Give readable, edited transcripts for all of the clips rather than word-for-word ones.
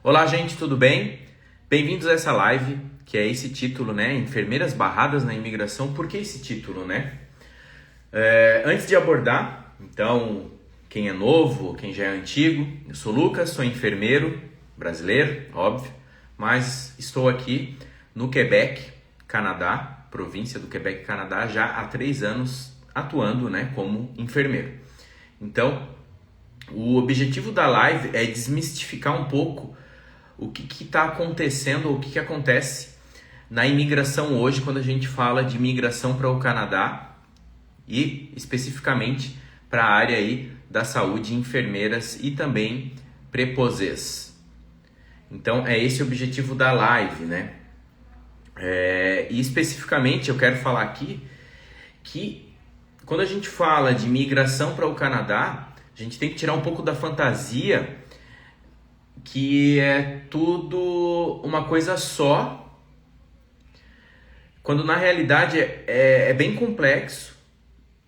Olá, gente, tudo bem? Bem-vindos a essa live, que é esse título, né? Enfermeiras barradas na imigração. Por que esse título, né? Antes de abordar, então, quem é novo, quem já é antigo, eu sou o Lucas, sou enfermeiro brasileiro, óbvio, mas estou aqui no Quebec, Canadá, província do Quebec, Canadá, já há 3 anos atuando, né, como enfermeiro. Então, o objetivo da live é desmistificar um pouco o que está acontecendo, o que acontece na imigração hoje, quando a gente fala de imigração para o Canadá e especificamente para a área aí da saúde, enfermeiras e também preposês. Então é esse o objetivo da live, né? E especificamente eu quero falar aqui que quando a gente fala de imigração para o Canadá, a gente tem que tirar um pouco da fantasia que é tudo uma coisa só, quando na realidade é bem complexo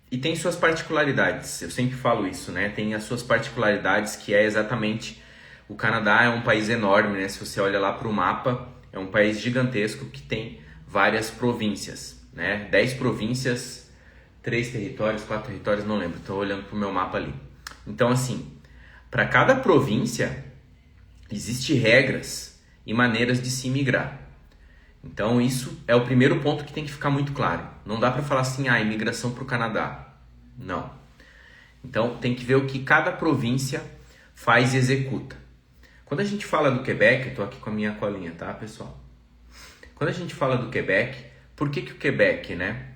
e tem suas particularidades. Eu sempre falo isso, né? Tem as suas particularidades, que é exatamente... O Canadá é um país enorme, né? Se você olha lá para o mapa, é um país gigantesco que tem várias províncias, né? 10 províncias, 3 territórios, 4 territórios, não lembro. Estou olhando para o meu mapa ali. Então, assim, para cada província existem regras e maneiras de se imigrar. Então isso é o primeiro ponto que tem que ficar muito claro. Não dá para falar assim, imigração para o Canadá. Não. Então tem que ver o que cada província faz e executa. Quando a gente fala do Quebec, eu estou aqui com a minha colinha, tá, pessoal? Quando a gente fala do Quebec, por que o Quebec, né?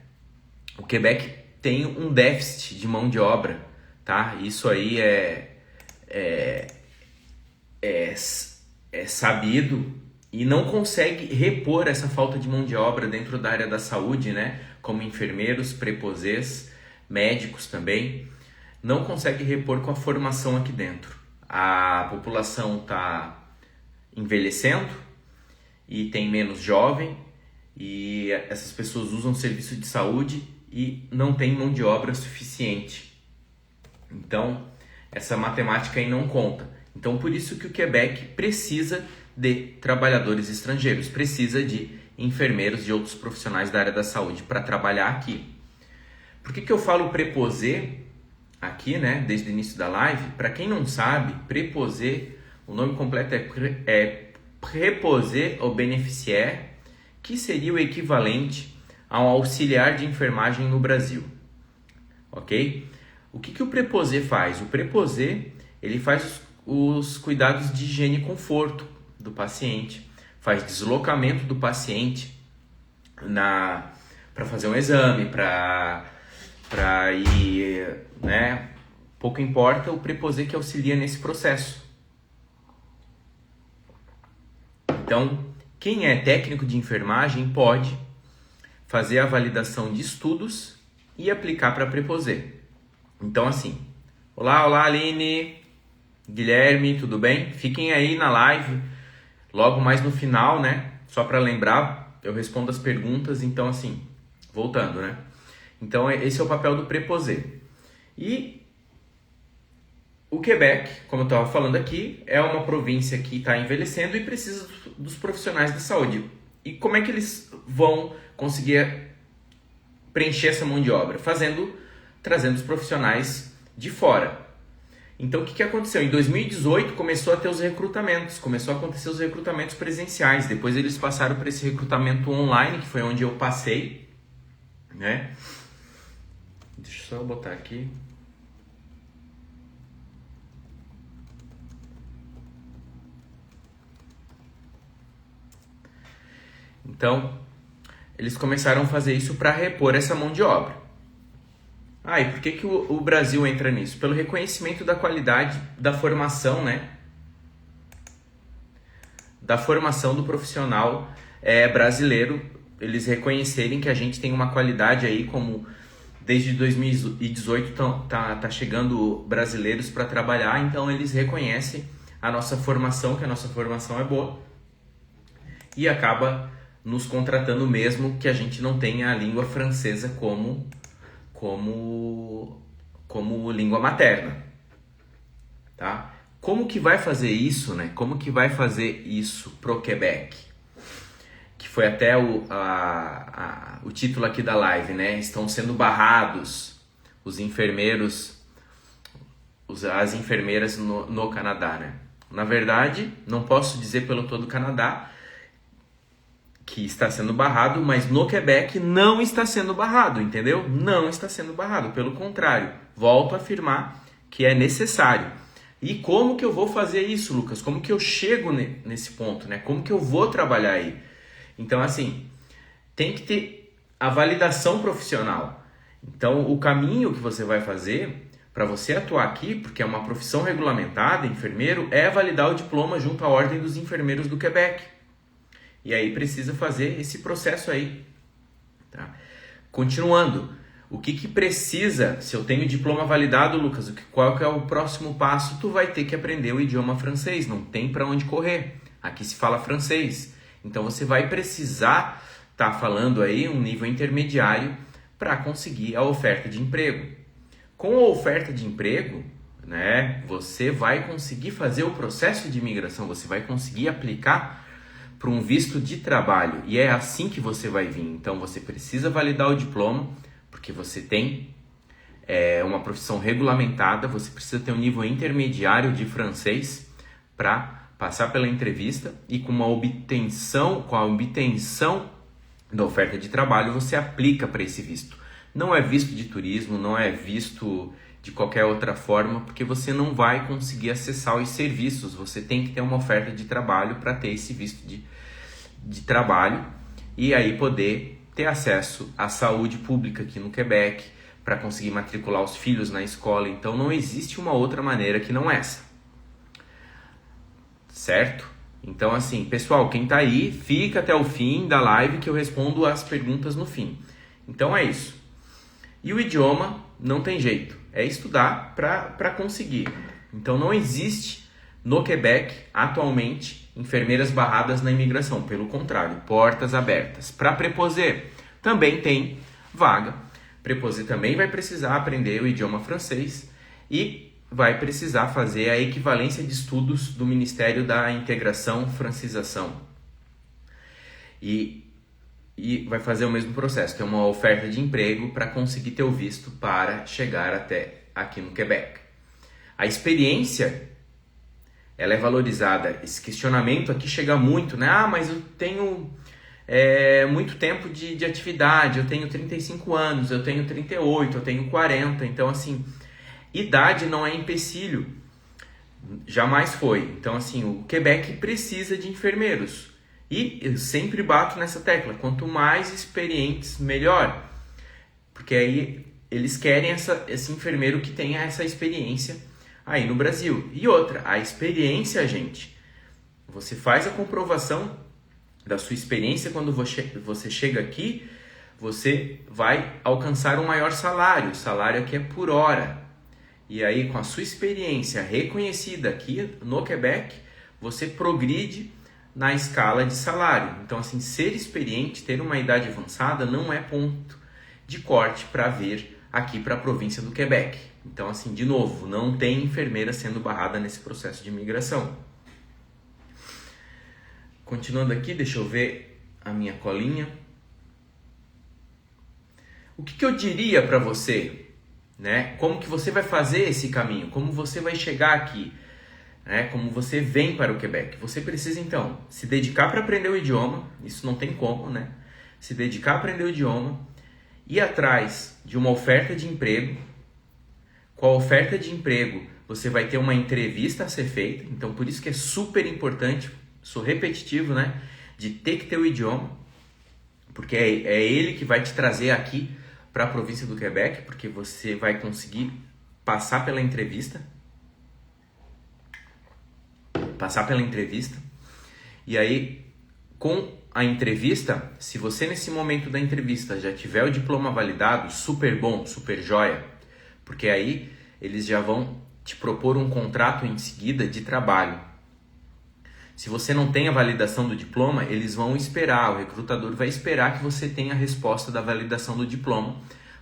O Quebec tem um déficit de mão de obra, tá? Isso aí é sabido e não consegue repor essa falta de mão de obra dentro da área da saúde, né? Como enfermeiros, preposês, médicos também, não consegue repor com a formação aqui dentro. A população está envelhecendo e tem menos jovem e essas pessoas usam serviço de saúde e não tem mão de obra suficiente. Então, essa matemática aí não conta. Então, por isso que o Quebec precisa de trabalhadores estrangeiros, precisa de enfermeiros e outros profissionais da área da saúde para trabalhar aqui. Por que eu falo preposé aqui, né, desde o início da live? Para quem não sabe, preposé, o nome completo é préposé au bénéficiaire, que seria o equivalente a um auxiliar de enfermagem no Brasil, ok? O que o preposé faz? O preposé, ele faz os cuidados de higiene e conforto do paciente, faz deslocamento do paciente para fazer um exame, para ir, né? Pouco importa, o preposé que auxilia nesse processo. Então, quem é técnico de enfermagem pode fazer a validação de estudos e aplicar para preposé. Então, assim, olá Aline, Guilherme, tudo bem? Fiquem aí na live, logo mais no final, né? Só para lembrar, eu respondo as perguntas, então assim, voltando, né? Então esse é o papel do preposé. E o Quebec, como eu estava falando aqui, é uma província que está envelhecendo e precisa dos profissionais da saúde. E como é que eles vão conseguir preencher essa mão de obra? Trazendo os profissionais de fora. Então, o que aconteceu? Em 2018 começou a acontecer os recrutamentos presenciais. Depois eles passaram para esse recrutamento online, que foi onde eu passei, né? Deixa eu só botar aqui. Então, eles começaram a fazer isso para repor essa mão de obra. E por que o Brasil entra nisso? Pelo reconhecimento da qualidade da formação, né? Da formação do profissional brasileiro. Eles reconhecerem que a gente tem uma qualidade aí, como desde 2018 tá chegando brasileiros para trabalhar, então eles reconhecem a nossa formação, que a nossa formação é boa, e acaba nos contratando mesmo que a gente não tenha a língua francesa como língua materna, tá? como que vai fazer isso, né? Como que vai fazer isso pro Quebec? Que foi até o título aqui da live, né? Estão sendo barrados os enfermeiros, as enfermeiras no Canadá, né? Na verdade, não posso dizer pelo todo o Canadá que está sendo barrado, mas no Quebec não está sendo barrado, entendeu? Não está sendo barrado, pelo contrário, volto a afirmar que é necessário. E como que eu vou fazer isso, Lucas? Como que eu chego nesse ponto, né? Como que eu vou trabalhar aí? Então, assim, tem que ter a validação profissional. Então, o caminho que você vai fazer para você atuar aqui, porque é uma profissão regulamentada, enfermeiro, é validar o diploma junto à Ordem dos Enfermeiros do Quebec. E aí precisa fazer esse processo aí. Tá? Continuando, o que precisa, se eu tenho diploma validado, Lucas, qual que é o próximo passo? Tu vai ter que aprender o idioma francês, não tem para onde correr. Aqui se fala francês. Então você vai precisar estar falando aí um nível intermediário para conseguir a oferta de emprego. Com a oferta de emprego, né, você vai conseguir fazer o processo de imigração, você vai conseguir aplicar para um visto de trabalho. E é assim que você vai vir. Então você precisa validar o diploma, porque você tem uma profissão regulamentada, você precisa ter um nível intermediário de francês para passar pela entrevista e com a obtenção da oferta de trabalho você aplica para esse visto. Não é visto de turismo, não é visto de qualquer outra forma, porque você não vai conseguir acessar os serviços. Você tem que ter uma oferta de trabalho para ter esse visto de trabalho e aí poder ter acesso à saúde pública aqui no Quebec, para conseguir matricular os filhos na escola. Então não existe uma outra maneira que não essa. Certo? Então assim, pessoal, quem tá aí, fica até o fim da live que eu respondo as perguntas no fim. Então é isso. E o idioma não tem jeito, é estudar para conseguir. Então não existe no Quebec atualmente enfermeiras barradas na imigração, pelo contrário, portas abertas. Para Preposé também tem vaga. Preposé também vai precisar aprender o idioma francês e vai precisar fazer a equivalência de estudos do Ministério da Integração Francização. E vai fazer o mesmo processo, ter uma oferta de emprego para conseguir ter o visto para chegar até aqui no Quebec. A experiência, ela é valorizada. Esse questionamento aqui chega muito, né? Ah, mas eu tenho muito tempo de atividade, eu tenho 35 anos, eu tenho 38, eu tenho 40. Então, assim, idade não é empecilho. Jamais foi. Então, assim, o Quebec precisa de enfermeiros. E eu sempre bato nessa tecla, quanto mais experientes, melhor. Porque aí eles querem esse enfermeiro que tenha essa experiência aí no Brasil. E outra, a experiência, gente, você faz a comprovação da sua experiência quando você chega aqui, você vai alcançar um maior salário. O salário aqui é por hora. E aí, com a sua experiência reconhecida aqui no Quebec, você progride na escala de salário. Então, assim, ser experiente, ter uma idade avançada não é ponto de corte para vir aqui para a província do Quebec. Então, assim, de novo, não tem enfermeira sendo barrada nesse processo de imigração. Continuando aqui, deixa eu ver a minha colinha. O que eu diria para você, né? Como que você vai fazer esse caminho? Como você vai chegar aqui? Como você vem para o Quebec. Você precisa, então, se dedicar para aprender o idioma. Isso não tem como, né? Se dedicar a aprender o idioma. Ir atrás de uma oferta de emprego. Com a oferta de emprego, você vai ter uma entrevista a ser feita. Então, por isso que é super importante, sou repetitivo, né? De ter que ter o idioma. Porque é ele que vai te trazer aqui para a província do Quebec. Porque você vai conseguir passar pela entrevista. E aí, com a entrevista, se você nesse momento da entrevista já tiver o diploma validado, super bom, super joia, porque aí eles já vão te propor um contrato em seguida de trabalho. Se você não tem a validação do diploma, eles vão esperar, o recrutador vai esperar que você tenha a resposta da validação do diploma,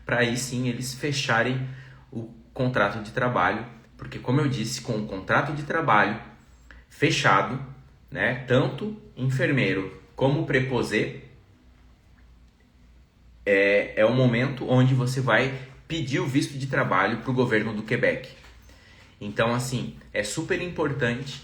para aí sim eles fecharem o contrato de trabalho, Porque, como eu disse, com o contrato de trabalho fechado, né, tanto enfermeiro como preposé, é o momento onde você vai pedir o visto de trabalho para o governo do Quebec. Então, assim, é super importante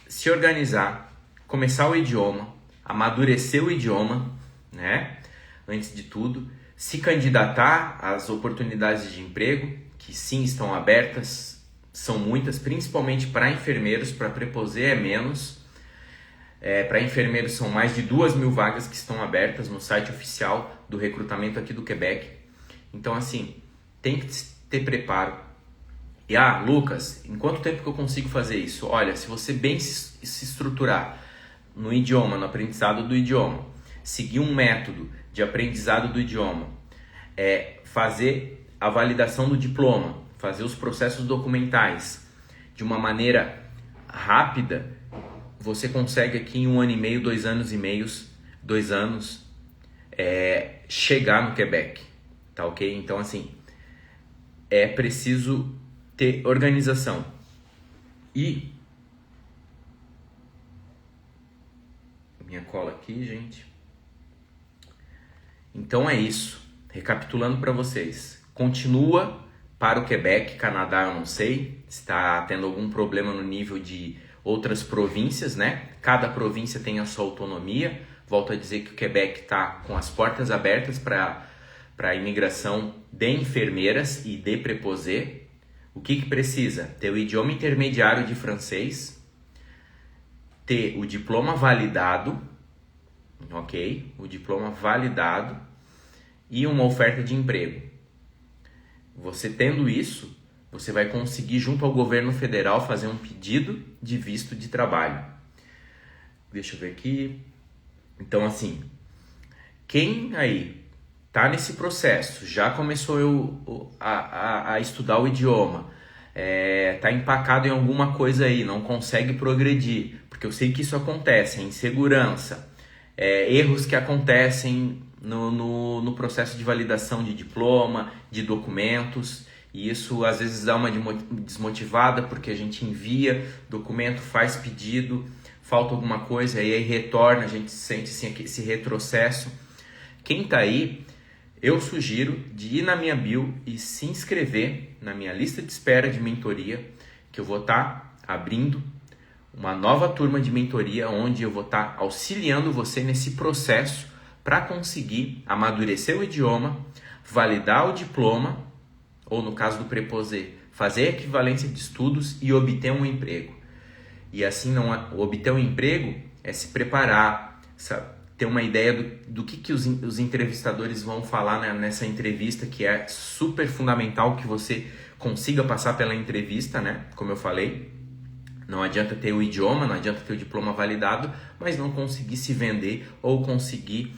se organizar, começar o idioma, amadurecer o idioma, né? Antes de tudo, se candidatar às oportunidades de emprego, que sim estão abertas, são muitas, principalmente para enfermeiros, para preposé é menos. Para enfermeiros são mais de 2.000 vagas que estão abertas no site oficial do recrutamento aqui do Quebec. Então, assim, tem que ter preparo. E, Lucas, em quanto tempo que eu consigo fazer isso? Olha, se você bem se estruturar no idioma, no aprendizado do idioma, seguir um método de aprendizado do idioma, fazer a validação do diploma, fazer os processos documentais de uma maneira rápida, você consegue aqui em 1 ano e meio, 2 anos e meio, 2 anos, chegar no Quebec, tá ok? Então, assim, é preciso ter organização. E minha cola aqui, gente. Então é isso. Recapitulando para vocês. Continua para o Quebec, Canadá eu não sei. Se está tendo algum problema no nível de outras províncias, né? Cada província tem a sua autonomia. Volto a dizer que o Quebec está com as portas abertas para a imigração de enfermeiras e de preposé. O que precisa? Ter o idioma intermediário de francês, ter o diploma validado, ok? O diploma validado e uma oferta de emprego. Você tendo isso, você vai conseguir, junto ao governo federal, fazer um pedido de visto de trabalho. Deixa eu ver aqui. Então, assim, quem aí tá nesse processo, já começou a estudar o idioma, tá empacado em alguma coisa aí, não consegue progredir, porque eu sei que isso acontece, insegurança, erros que acontecem no processo de validação de diploma, de documentos, e isso às vezes dá uma desmotivada, porque a gente envia documento, faz pedido, falta alguma coisa, e aí retorna, a gente sente assim, esse retrocesso. Quem tá aí, eu sugiro de ir na minha bio e se inscrever na minha lista de espera de mentoria, que eu vou estar abrindo uma nova turma de mentoria, onde eu vou estar auxiliando você nesse processo para conseguir amadurecer o idioma, validar o diploma, ou no caso do preposé, fazer a equivalência de estudos e obter um emprego. E assim, obter um emprego é se preparar, sabe? Ter uma ideia do que os entrevistadores vão falar nessa entrevista, que é super fundamental que você consiga passar pela entrevista, né? Como eu falei, não adianta ter o idioma, não adianta ter o diploma validado, mas não conseguir se vender ou conseguir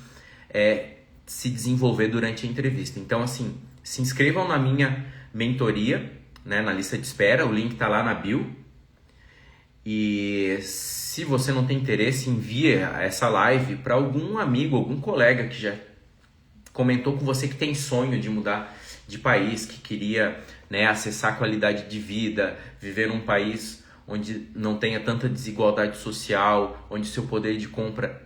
se desenvolver durante a entrevista. Então, assim, se inscrevam na minha mentoria, né, na lista de espera, o link está lá na bio. E se você não tem interesse, envia essa live para algum amigo, algum colega que já comentou com você que tem sonho de mudar de país, que queria, né, acessar a qualidade de vida, viver num país onde não tenha tanta desigualdade social, onde seu poder de compra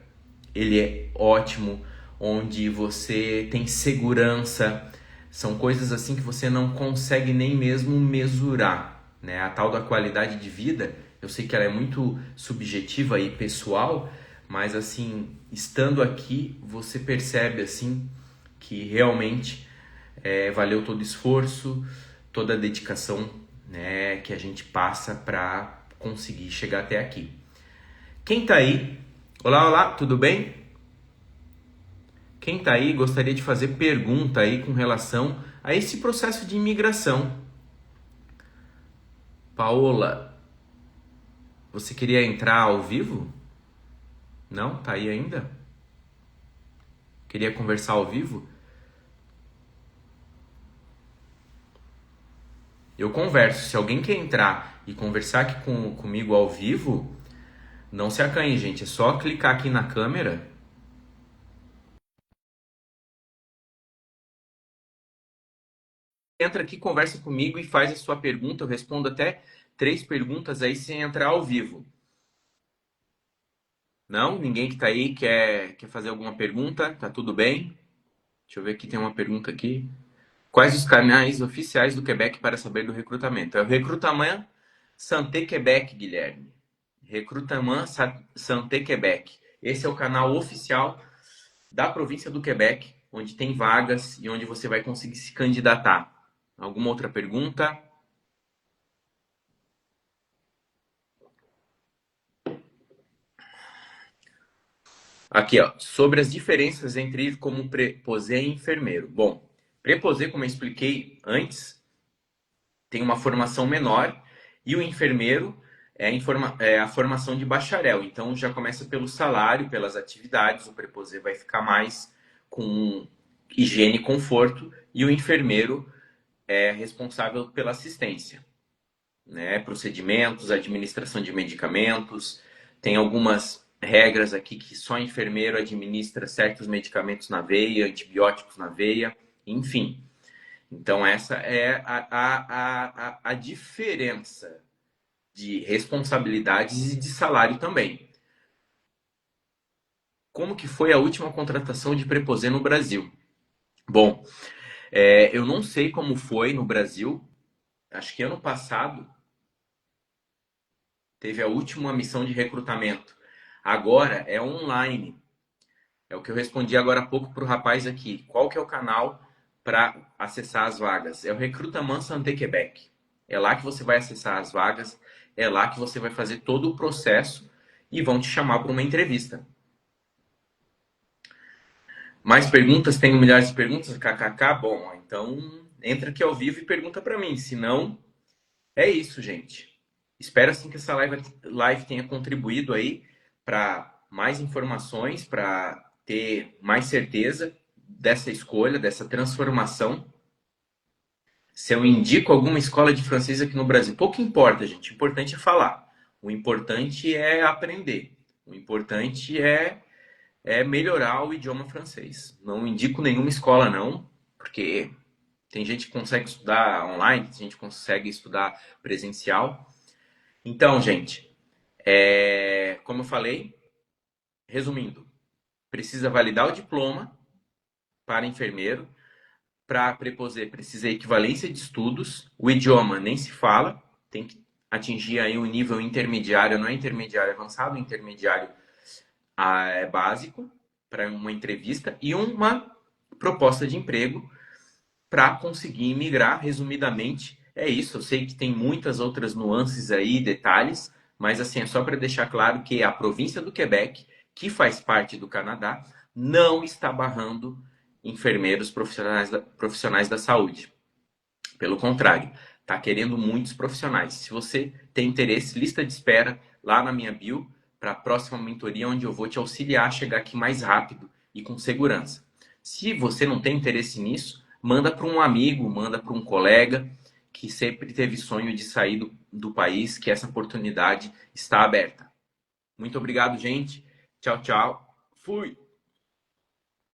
ele é ótimo, onde você tem segurança. São coisas assim que você não consegue nem mesmo mensurar, né? A tal da qualidade de vida, eu sei que ela é muito subjetiva e pessoal, mas assim, estando aqui, você percebe assim que realmente valeu todo o esforço, toda a dedicação, né, que a gente passa para conseguir chegar até aqui. Quem tá aí? Olá, olá, tudo bem? Quem tá aí gostaria de fazer pergunta aí com relação a esse processo de imigração. Paola, você queria entrar ao vivo? Não? Tá aí ainda? Queria conversar ao vivo? Eu converso. Se alguém quer entrar e conversar aqui comigo ao vivo, não se acanhe, gente. É só clicar aqui na câmera entra aqui, conversa comigo e faz a sua pergunta. Eu respondo até 3 perguntas aí sem entrar ao vivo. Não? Ninguém que está aí quer fazer alguma pergunta? Tá tudo bem? Deixa eu ver aqui, tem uma pergunta aqui. Quais os canais oficiais do Quebec para saber do recrutamento? É o Recrutamento Santé Quebec, Guilherme. Recrutamento Santé Quebec. Esse é o canal oficial da província do Quebec, onde tem vagas e onde você vai conseguir se candidatar. Alguma outra pergunta? Aqui, ó, sobre as diferenças entre ir como preposé e enfermeiro. Bom, preposé, como eu expliquei antes, tem uma formação menor e o enfermeiro é a formação de bacharel. Então já começa pelo salário, pelas atividades. O preposé vai ficar mais com higiene e conforto e o enfermeiro é responsável pela assistência, né? Procedimentos, administração de medicamentos. Tem algumas regras aqui que só enfermeiro administra certos medicamentos na veia, antibióticos na veia, enfim. Então, essa é a diferença de responsabilidades e de salário também. Como que foi a última contratação de preposé no Brasil? Bom, eu não sei como foi no Brasil. Acho que ano passado teve a última missão de recrutamento. Agora é online. É o que eu respondi agora há pouco para o rapaz aqui. Qual que é o canal para acessar as vagas? É o Recrutamento Santé Quebec. É lá que você vai acessar as vagas, é lá que você vai fazer todo o processo e vão te chamar para uma entrevista. Mais perguntas? Tenho milhares de perguntas? KKK? Bom, então entra aqui ao vivo e pergunta para mim. Se não, é isso, gente. Espero assim que essa live tenha contribuído aí para mais informações, para ter mais certeza dessa escolha, dessa transformação. Se eu indico alguma escola de francês aqui no Brasil, pouco importa, gente. O importante é falar. O importante é aprender. O importante é melhorar o idioma francês. Não indico nenhuma escola, não, porque tem gente que consegue estudar online, tem gente que consegue estudar presencial. Então, gente, como eu falei, resumindo, precisa validar o diploma para enfermeiro. Para preposé, precisa equivalência de estudos. O idioma nem se fala, tem que atingir aí um nível intermediário, não é intermediário avançado, intermediário básico para uma entrevista e uma proposta de emprego para conseguir migrar. Resumidamente, é isso. Eu sei que tem muitas outras nuances aí, detalhes, mas assim, é só para deixar claro que a província do Quebec, que faz parte do Canadá, não está barrando enfermeiros profissionais da saúde. Pelo contrário, está querendo muitos profissionais. Se você tem interesse, lista de espera lá na minha bio para a próxima mentoria, onde eu vou te auxiliar a chegar aqui mais rápido e com segurança. Se você não tem interesse nisso, manda para um amigo, manda para um colega que sempre teve sonho de sair do país, que essa oportunidade está aberta. Muito obrigado, gente. Tchau, tchau. Fui!